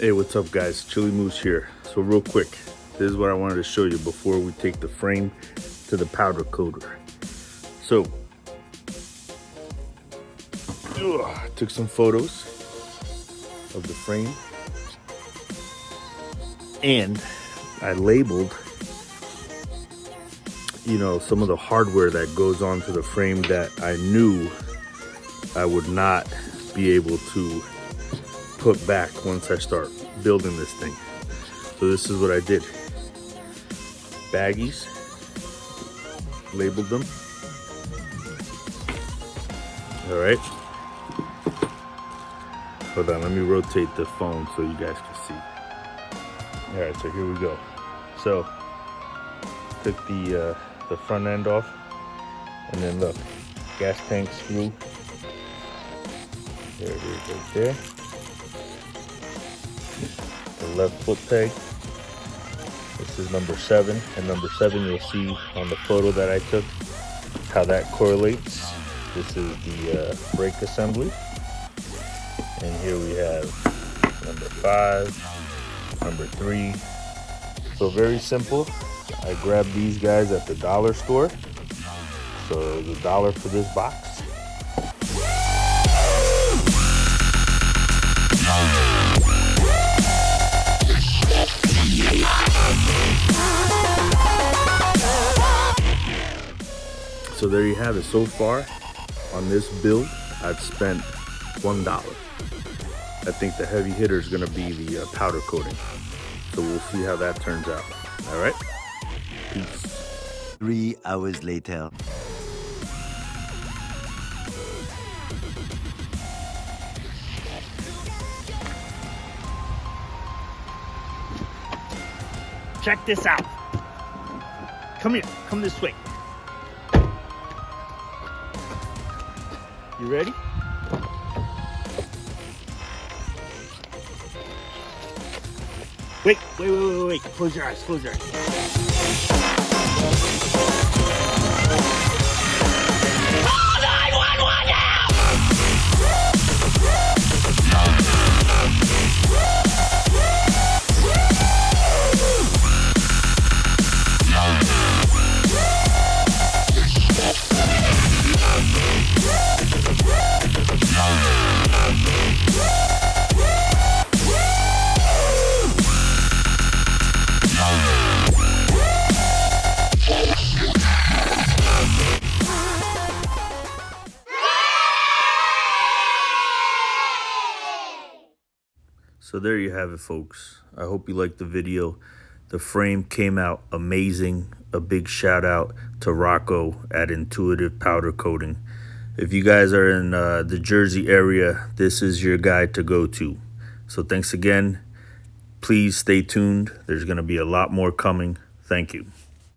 Hey, what's up guys? Chili Moose here. So real quick, this is what I wanted to show you before we take the frame to the powder coater. So, I took some photos of the frame and I labeled, some of the hardware that goes onto the frame that I knew I would not be able to put back once I start building this thing. So this is what I did. Baggies, labeled them. All right. Hold on, let me rotate the phone so you guys can see. All right, so here we go. So took the front end off, and then look, gas tank screw. There it is right there. The left foot peg. This is number 7, and number 7 you'll see on the photo that I took how that correlates. This is the brake assembly, and here we have number 5, number 3. So very simple. I grabbed these guys at the dollar store, so it was $1 for this box. So there you have it. So far on this build, I've spent $1. I think the heavy hitter is going to be the powder coating. So we'll see how that turns out. All right. Peace. 3 hours later. Check this out. Come here. Come this way. You ready? Wait. Close your eyes. So there you have it, folks. I hope you liked the video. The frame came out amazing. A big shout out to Rocco at Intuitive Powder Coating. If you guys are in the Jersey area, this is your guy to go to. So thanks again. Please stay tuned. There's going to be a lot more coming. Thank you.